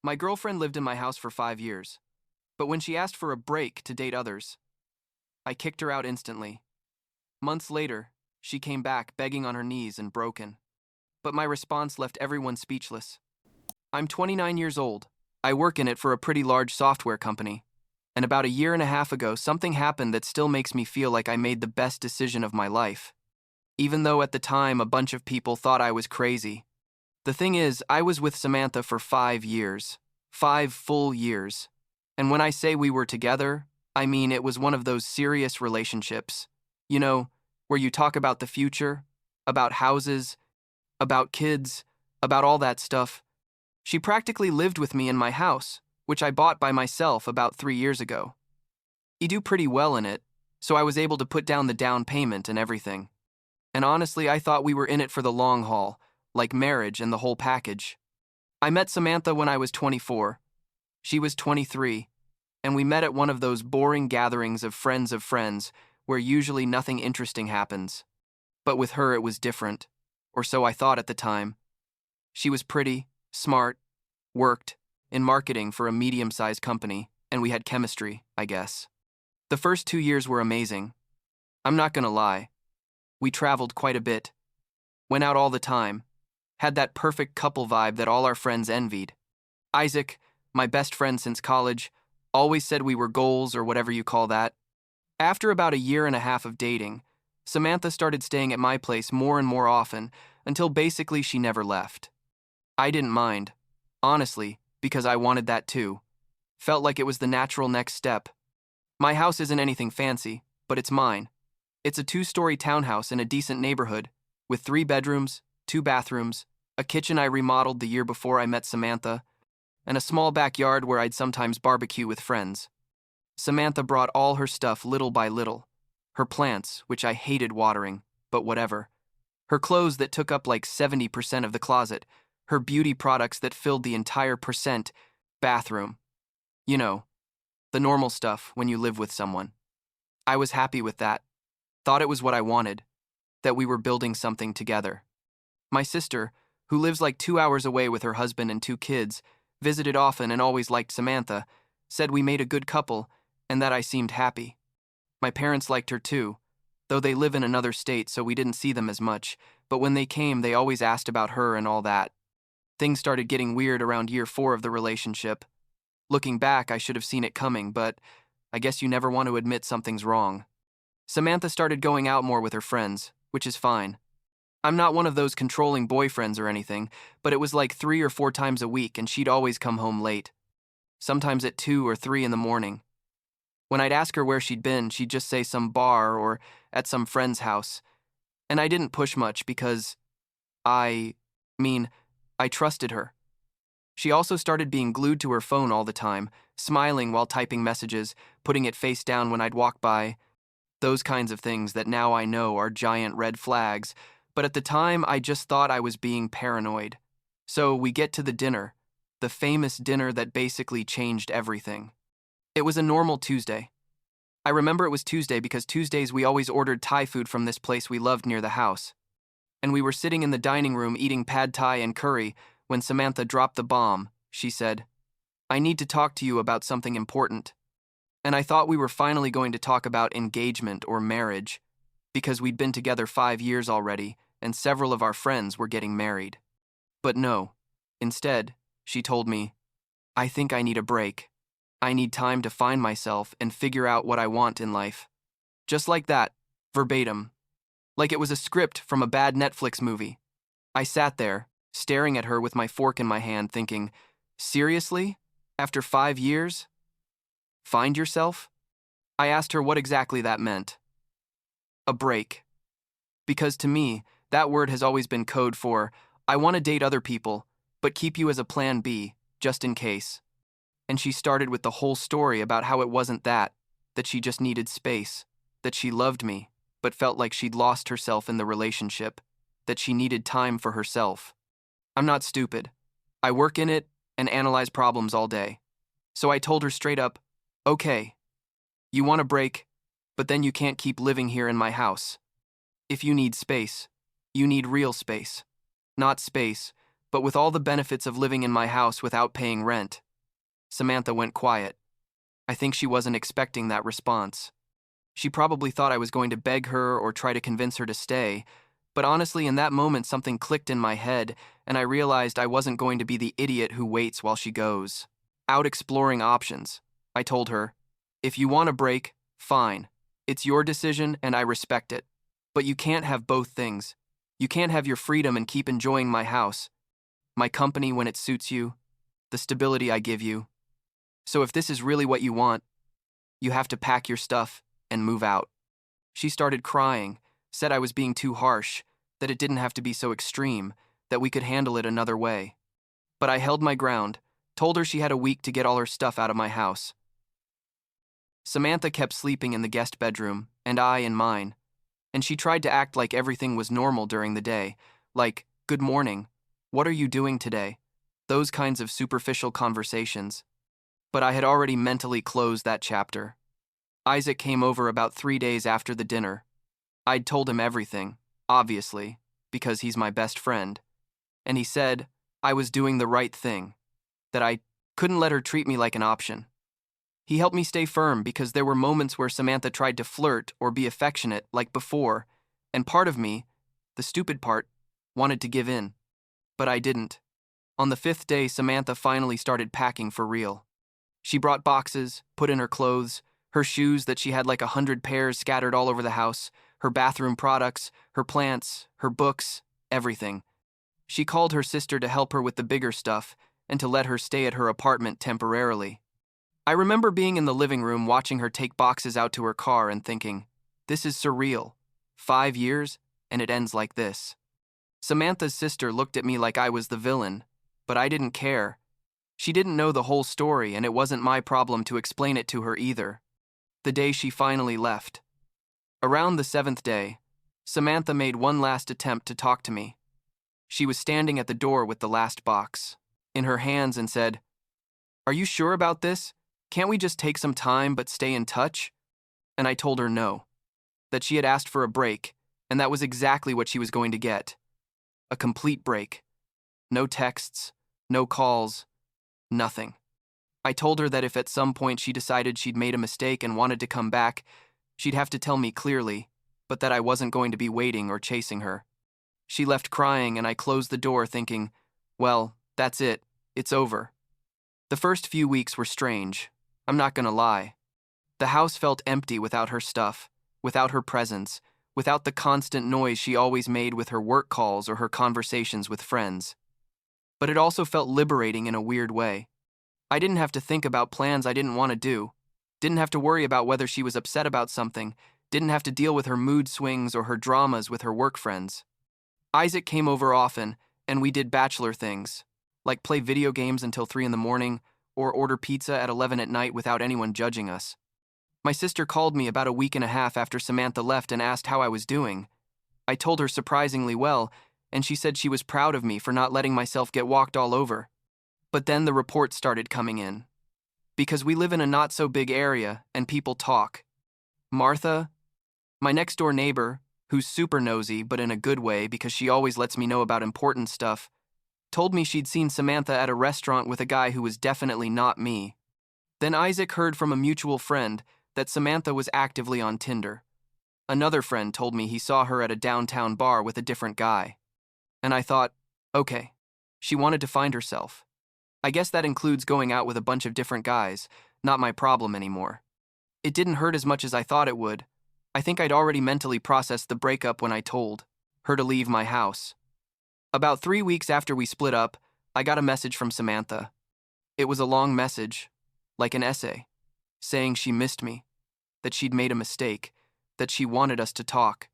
My girlfriend lived in my house for 5 years, but when she asked for a break to date others, I kicked her out instantly. Months later, she came back begging on her knees and broken. But my response left everyone speechless. I'm 29 years old. I work in it for a pretty large software company. And about a year and a half ago, something happened that still makes me feel like I made the best decision of my life. Even though at the time a bunch of people thought I was crazy. The thing is, I was with Samantha for 5 years. 5 full years. And when I say we were together, I mean it was one of those serious relationships. You know, where you talk about the future, about houses, about kids, about all that stuff. She practically lived with me in my house, which I bought by myself about 3 years ago. I do pretty well in it, so I was able to put down the down payment and everything. And honestly, I thought we were in it for the long haul, like marriage and the whole package. I met Samantha when I was 24. She was 23, and we met at one of those boring gatherings of friends where usually nothing interesting happens. But with her it was different, or so I thought at the time. She was pretty, smart, worked in marketing for a medium-sized company, and we had chemistry, I guess. The first 2 years were amazing. I'm not gonna lie. We traveled quite a bit, went out all the time, had that perfect couple vibe that all our friends envied. Isaac, my best friend since college, always said we were goals or whatever you call that. After about a year and a half of dating, Samantha started staying at my place more and more often until basically she never left. I didn't mind, honestly, because I wanted that too. Felt like it was the natural next step. My house isn't anything fancy, but it's mine. It's a 2-story townhouse in a decent neighborhood, with 3 bedrooms, 2 bathrooms, a kitchen I remodeled the year before I met Samantha, and a small backyard where I'd sometimes barbecue with friends. Samantha brought all her stuff little by little. Her plants, which I hated watering, but whatever. Her clothes that took up like 70% of the closet. Her beauty products that filled the entire percent bathroom. You know, the normal stuff when you live with someone. I was happy with that. Thought it was what I wanted, that we were building something together. My sister, who lives like 2 hours away with her husband and 2 kids, visited often and always liked Samantha, said we made a good couple and that I seemed happy. My parents liked her too, though they live in another state so we didn't see them as much, but when they came they always asked about her and all that. Things started getting weird around year 4 of the relationship. Looking back, I should have seen it coming, but I guess you never want to admit something's wrong. Samantha started going out more with her friends, which is fine. I'm not one of those controlling boyfriends or anything, but it was like 3 or 4 times a week and she'd always come home late. Sometimes at 2 or 3 in the morning. When I'd ask her where she'd been, she'd just say some bar or at some friend's house. And I didn't push much because I trusted her. She also started being glued to her phone all the time, smiling while typing messages, putting it face down when I'd walk by. Those kinds of things that now I know are giant red flags, but at the time I just thought I was being paranoid. So we get to the dinner, the famous dinner that basically changed everything. It was a normal Tuesday. I remember it was Tuesday because Tuesdays we always ordered Thai food from this place we loved near the house. And we were sitting in the dining room eating pad thai and curry when Samantha dropped the bomb. She said, "I need to talk to you about something important." And I thought we were finally going to talk about engagement or marriage, because we'd been together 5 years already and several of our friends were getting married. But no. Instead, she told me, "I think I need a break. I need time to find myself and figure out what I want in life." Just like that, verbatim. Like it was a script from a bad Netflix movie. I sat there, staring at her with my fork in my hand, thinking, seriously? After 5 years? Find yourself? I asked her what exactly that meant. A break. Because to me, that word has always been code for, I want to date other people, but keep you as a plan B, just in case. And she started with the whole story about how it wasn't that she just needed space, that she loved me, but felt like she'd lost herself in the relationship, that she needed time for herself. I'm not stupid. I work in it and analyze problems all day. So I told her straight up, okay, you want a break, but then you can't keep living here in my house. If you need space, you need real space. Not space, but with all the benefits of living in my house without paying rent. Samantha went quiet. I think she wasn't expecting that response. She probably thought I was going to beg her or try to convince her to stay, but honestly, in that moment, something clicked in my head, and I realized I wasn't going to be the idiot who waits while she goes out exploring options. I told her, if you want a break, fine. It's your decision, and I respect it. But you can't have both things. You can't have your freedom and keep enjoying my house, my company when it suits you, the stability I give you. So if this is really what you want, you have to pack your stuff and move out. She started crying, said I was being too harsh, that it didn't have to be so extreme, that we could handle it another way. But I held my ground, told her she had a week to get all her stuff out of my house. Samantha kept sleeping in the guest bedroom, and I in mine, and she tried to act like everything was normal during the day, like, good morning, what are you doing today? Those kinds of superficial conversations. But I had already mentally closed that chapter. Isaac came over about 3 days after the dinner. I'd told him everything, obviously, because he's my best friend. And he said I was doing the right thing, that I couldn't let her treat me like an option. He helped me stay firm because there were moments where Samantha tried to flirt or be affectionate like before, and part of me, the stupid part, wanted to give in. But I didn't. On the 5th day, Samantha finally started packing for real. She brought boxes, put in her clothes, her shoes that she had like 100 pairs scattered all over the house, her bathroom products, her plants, her books, everything. She called her sister to help her with the bigger stuff and to let her stay at her apartment temporarily. I remember being in the living room watching her take boxes out to her car and thinking, this is surreal. 5 years, and it ends like this. Samantha's sister looked at me like I was the villain, but I didn't care. She didn't know the whole story, and it wasn't my problem to explain it to her either. The day she finally left. Around the 7th day, Samantha made one last attempt to talk to me. She was standing at the door with the last box in her hands and said, "Are you sure about this? Can't we just take some time but stay in touch?" And I told her no, that she had asked for a break, and that was exactly what she was going to get. A complete break. No texts, no calls, nothing. I told her that if at some point she decided she'd made a mistake and wanted to come back, she'd have to tell me clearly, but that I wasn't going to be waiting or chasing her. She left crying, and I closed the door thinking, well, that's it, it's over. The first few weeks were strange, I'm not gonna lie. The house felt empty without her stuff, without her presence, without the constant noise she always made with her work calls or her conversations with friends. But it also felt liberating in a weird way. I didn't have to think about plans I didn't want to do, didn't have to worry about whether she was upset about something, didn't have to deal with her mood swings or her dramas with her work friends. Isaac came over often, and we did bachelor things, like play video games until 3 in the morning or order pizza at 11 at night without anyone judging us. My sister called me about a week and a half after Samantha left and asked how I was doing. I told her surprisingly well, and she said she was proud of me for not letting myself get walked all over. But then the reports started coming in. Because we live in a not-so-big area, and people talk. Martha, my next-door neighbor, who's super nosy but in a good way because she always lets me know about important stuff, told me she'd seen Samantha at a restaurant with a guy who was definitely not me. Then Isaac heard from a mutual friend that Samantha was actively on Tinder. Another friend told me he saw her at a downtown bar with a different guy. And I thought, okay, she wanted to find herself. I guess that includes going out with a bunch of different guys, not my problem anymore. It didn't hurt as much as I thought it would. I think I'd already mentally processed the breakup when I told her to leave my house. About 3 weeks after we split up, I got a message from Samantha. It was a long message, like an essay, saying she missed me, that she'd made a mistake, that she wanted us to talk.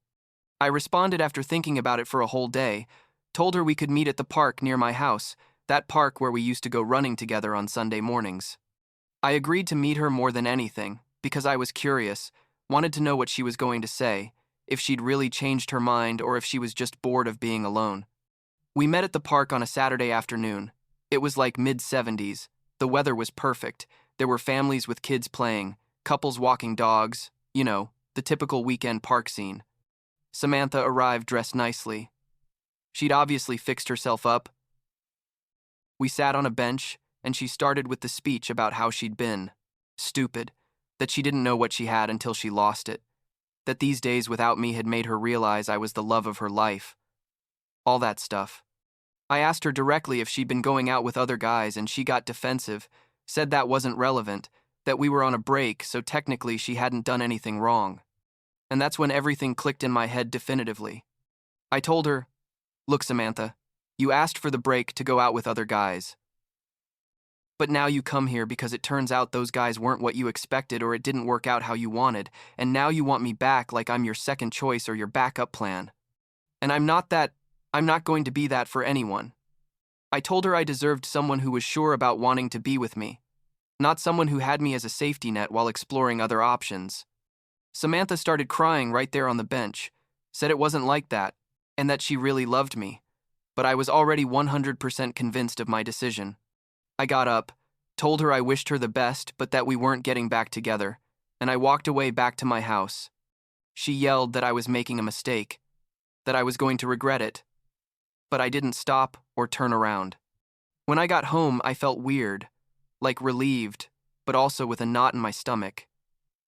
I responded after thinking about it for a whole day, told her we could meet at the park near my house, that park where we used to go running together on Sunday mornings. I agreed to meet her more than anything, because I was curious, wanted to know what she was going to say, if she'd really changed her mind or if she was just bored of being alone. We met at the park on a Saturday afternoon. It was like mid-70s. The weather was perfect. There were families with kids playing, couples walking dogs, you know, the typical weekend park scene. Samantha arrived dressed nicely. She'd obviously fixed herself up, We sat on a bench, and she started with the speech about how she'd been stupid, that she didn't know what she had until she lost it, that these days without me had made her realize I was the love of her life. All that stuff. I asked her directly if she'd been going out with other guys, and she got defensive, said that wasn't relevant, that we were on a break, so technically she hadn't done anything wrong. And that's when everything clicked in my head definitively. I told her, "Look, Samantha, you asked for the break to go out with other guys. But now you come here because it turns out those guys weren't what you expected or it didn't work out how you wanted, and now you want me back like I'm your second choice or your backup plan. And I'm not going to be that for anyone." I told her I deserved someone who was sure about wanting to be with me, not someone who had me as a safety net while exploring other options. Samantha started crying right there on the bench, said it wasn't like that, and that she really loved me, but I was already 100% convinced of my decision. I got up, told her I wished her the best, but that we weren't getting back together, and I walked away back to my house. She yelled that I was making a mistake, that I was going to regret it, but I didn't stop or turn around. When I got home, I felt weird, like relieved, but also with a knot in my stomach.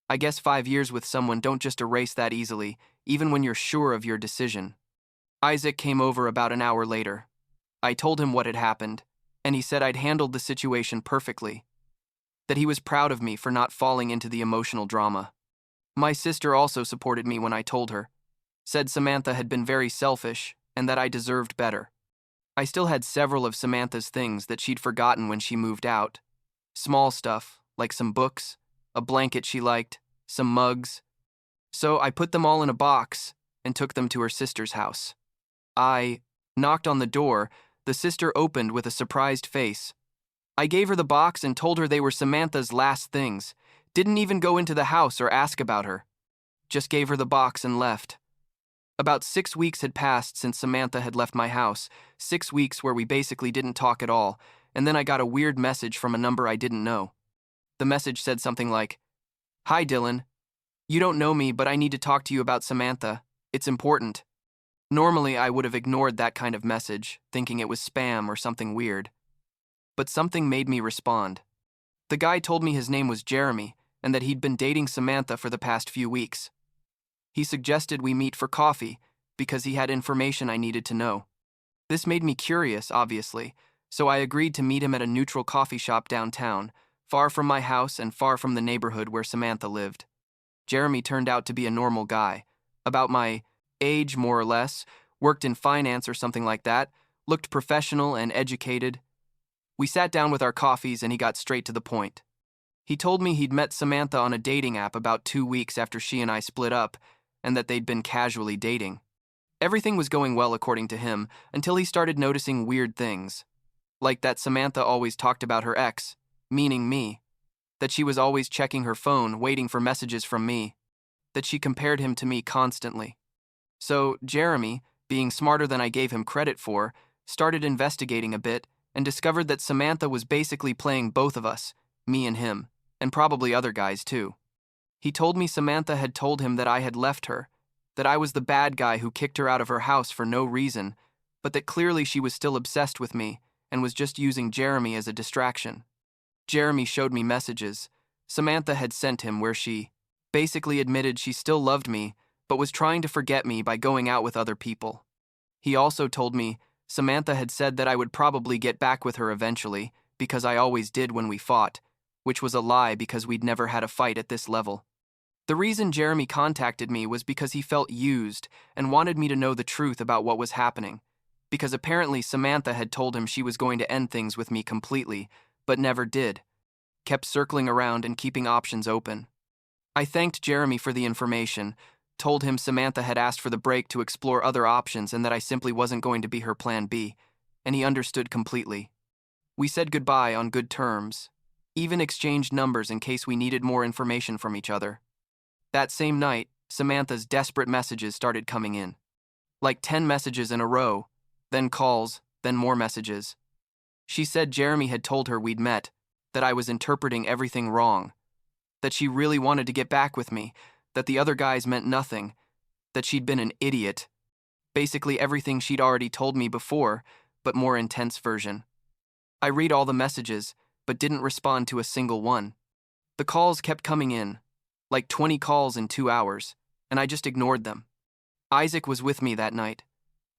I guess 5 years with someone don't just erase that easily, even when you're sure of your decision. Isaac came over about an hour later. I told him what had happened, and he said I'd handled the situation perfectly, that he was proud of me for not falling into the emotional drama. My sister also supported me when I told her, said Samantha had been very selfish and that I deserved better. I still had several of Samantha's things that she'd forgotten when she moved out. Small stuff, like some books, a blanket she liked, some mugs. So I put them all in a box and took them to her sister's house. I knocked on the door. The sister opened with a surprised face. I gave her the box and told her they were Samantha's last things. Didn't even go into the house or ask about her. Just gave her the box and left. About 6 weeks had passed since Samantha had left my house, 6 weeks where we basically didn't talk at all, and then I got a weird message from a number I didn't know. The message said something like, "Hi, Dylan. You don't know me, but I need to talk to you about Samantha. It's important." Normally, I would have ignored that kind of message, thinking it was spam or something weird. But something made me respond. The guy told me his name was Jeremy and that he'd been dating Samantha for the past few weeks. He suggested we meet for coffee because he had information I needed to know. This made me curious, obviously, so I agreed to meet him at a neutral coffee shop downtown, far from my house and far from the neighborhood where Samantha lived. Jeremy turned out to be a normal guy, about my age more or less, worked in finance or something like that, looked professional and educated. We sat down with our coffees and he got straight to the point. He told me he'd met Samantha on a dating app about 2 weeks after she and I split up, and that they'd been casually dating. Everything was going well according to him until he started noticing weird things. Like that Samantha always talked about her ex, meaning me. That she was always checking her phone, waiting for messages from me. That she compared him to me constantly. So Jeremy, being smarter than I gave him credit for, started investigating a bit and discovered that Samantha was basically playing both of us, me and him, and probably other guys too. He told me Samantha had told him that I had left her, that I was the bad guy who kicked her out of her house for no reason, but that clearly she was still obsessed with me and was just using Jeremy as a distraction. Jeremy showed me messages Samantha had sent him where she basically admitted she still loved me, but was trying to forget me by going out with other people. He also told me Samantha had said that I would probably get back with her eventually, because I always did when we fought, which was a lie because we'd never had a fight at this level. The reason Jeremy contacted me was because he felt used and wanted me to know the truth about what was happening, because apparently Samantha had told him she was going to end things with me completely, but never did, kept circling around and keeping options open. I thanked Jeremy for the information, told him Samantha had asked for the break to explore other options and that I simply wasn't going to be her plan B, and he understood completely. We said goodbye on good terms, even exchanged numbers in case we needed more information from each other. That same night, Samantha's desperate messages started coming in. Like 10 messages in a row, then calls, then more messages. She said Jeremy had told her we'd met, that I was interpreting everything wrong, that she really wanted to get back with me, that the other guys meant nothing, that she'd been an idiot. Basically everything she'd already told me before, but more intense version. I read all the messages, but didn't respond to a single one. The calls kept coming in, like 20 calls in 2 hours, and I just ignored them. Isaac was with me that night.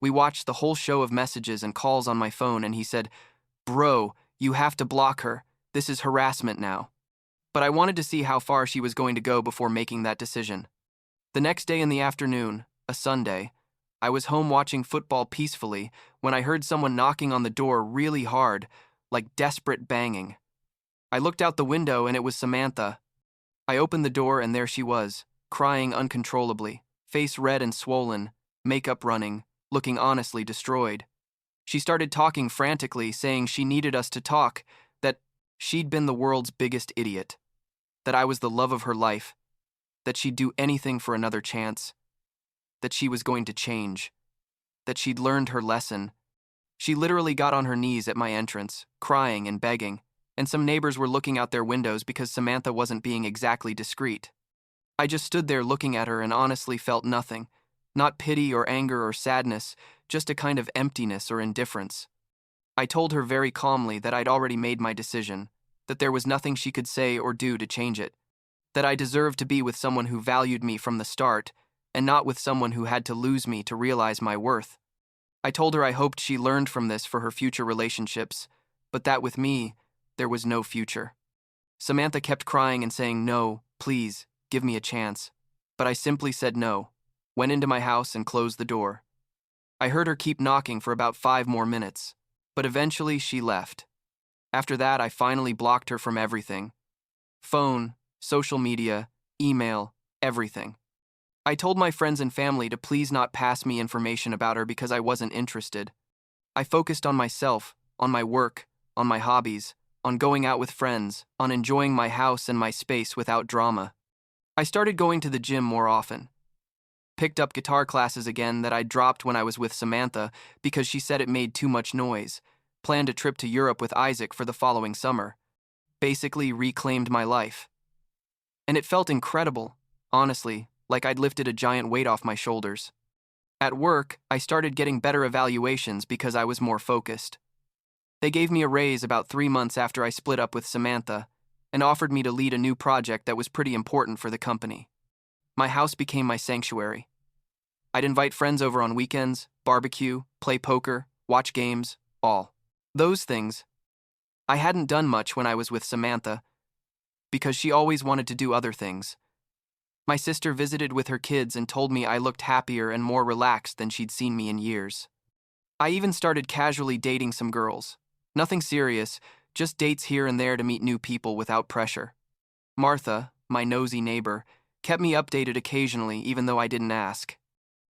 We watched the whole show of messages and calls on my phone, and he said, "Bro, you have to block her. This is harassment now." But I wanted to see how far she was going to go before making that decision. The next day in the afternoon, a Sunday, I was home watching football peacefully when I heard someone knocking on the door really hard, like desperate banging. I looked out the window and it was Samantha. I opened the door and there she was, crying uncontrollably, face red and swollen, makeup running, looking honestly destroyed. She started talking frantically, saying she needed us to talk, that she'd been the world's biggest idiot, that I was the love of her life, that she'd do anything for another chance, that she was going to change, that she'd learned her lesson. She literally got on her knees at my entrance, crying and begging, and some neighbors were looking out their windows because Samantha wasn't being exactly discreet. I just stood there looking at her and honestly felt nothing, not pity or anger or sadness, just a kind of emptiness or indifference. I told her very calmly that I'd already made my decision, that there was nothing she could say or do to change it, that I deserved to be with someone who valued me from the start, and not with someone who had to lose me to realize my worth. I told her I hoped she learned from this for her future relationships, but that with me, there was no future. Samantha kept crying and saying, "No, please, give me a chance." But I simply said no, went into my house and closed the door. I heard her keep knocking for about 5 more minutes, but eventually she left. After that, I finally blocked her from everything. Phone, social media, email, everything. I told my friends and family to please not pass me information about her because I wasn't interested. I focused on myself, on my work, on my hobbies, on going out with friends, on enjoying my house and my space without drama. I started going to the gym more often. Picked up guitar classes again that I dropped when I was with Samantha because she said it made too much noise. Planned a trip to Europe with Isaac for the following summer. Basically reclaimed my life. And it felt incredible, honestly, like I'd lifted a giant weight off my shoulders. At work, I started getting better evaluations because I was more focused. They gave me a raise about 3 months after I split up with Samantha and offered me to lead a new project that was pretty important for the company. My house became my sanctuary. I'd invite friends over on weekends, barbecue, play poker, watch games, all. Those things. I hadn't done much when I was with Samantha because she always wanted to do other things. My sister visited with her kids and told me I looked happier and more relaxed than she'd seen me in years. I even started casually dating some girls. Nothing serious, just dates here and there to meet new people without pressure. Martha, my nosy neighbor, kept me updated occasionally even though I didn't ask.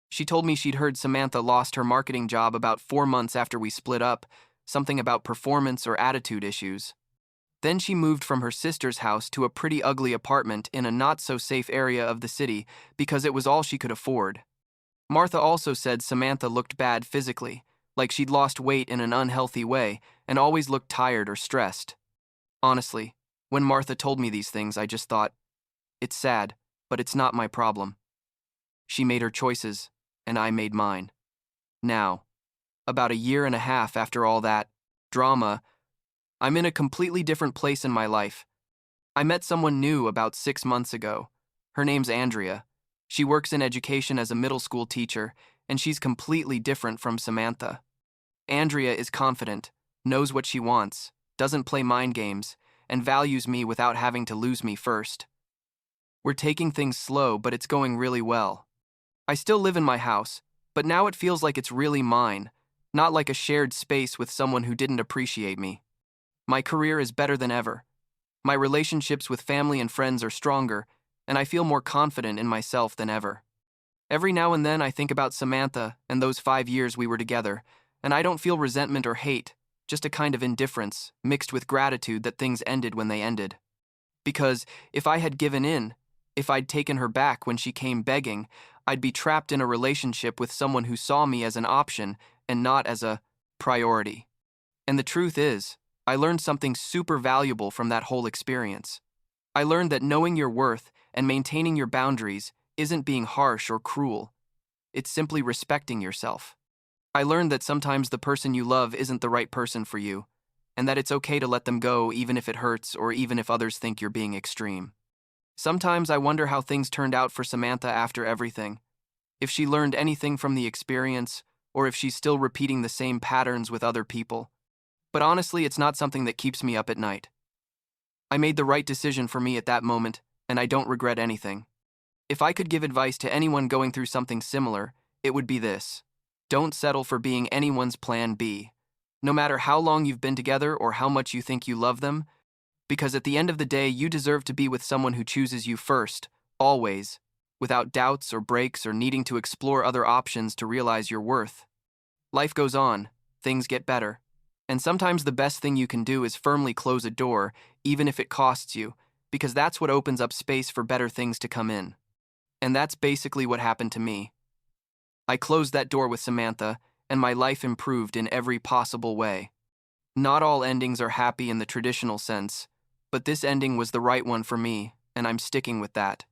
She told me she'd heard Samantha lost her marketing job about 4 months after we split up, something about performance or attitude issues. Then she moved from her sister's house to a pretty ugly apartment in a not-so-safe area of the city because it was all she could afford. Martha also said Samantha looked bad physically, like she'd lost weight in an unhealthy way and always looked tired or stressed. Honestly, when Martha told me these things, I just thought, it's sad, but it's not my problem. She made her choices, and I made mine. Now, about 1.5 years after all that drama, I'm in a completely different place in my life. I met someone new about 6 months ago. Her name's Andrea. She works in education as a middle school teacher, and she's completely different from Samantha. Andrea is confident, knows what she wants, doesn't play mind games, and values me without having to lose me first. We're taking things slow, but it's going really well. I still live in my house, but now it feels like it's really mine, not like a shared space with someone who didn't appreciate me. My career is better than ever. My relationships with family and friends are stronger, and I feel more confident in myself than ever. Every now and then I think about Samantha and those 5 years we were together, and I don't feel resentment or hate, just a kind of indifference, mixed with gratitude that things ended when they ended. Because if I had given in, if I'd taken her back when she came begging, I'd be trapped in a relationship with someone who saw me as an option and not as a priority. And the truth is, I learned something super valuable from that whole experience. I learned that knowing your worth and maintaining your boundaries isn't being harsh or cruel. It's simply respecting yourself. I learned that sometimes the person you love isn't the right person for you, and that it's okay to let them go even if it hurts or even if others think you're being extreme. Sometimes I wonder how things turned out for Samantha after everything. If she learned anything from the experience, or if she's still repeating the same patterns with other people. But honestly, it's not something that keeps me up at night. I made the right decision for me at that moment, and I don't regret anything. If I could give advice to anyone going through something similar, it would be this. Don't settle for being anyone's plan B. No matter how long you've been together or how much you think you love them, because at the end of the day, you deserve to be with someone who chooses you first, always, without doubts or breaks or needing to explore other options to realize your worth. Life goes on, things get better, and sometimes the best thing you can do is firmly close a door, even if it costs you, because that's what opens up space for better things to come in. And that's basically what happened to me. I closed that door with Samantha, and my life improved in every possible way. Not all endings are happy in the traditional sense, but this ending was the right one for me, and I'm sticking with that.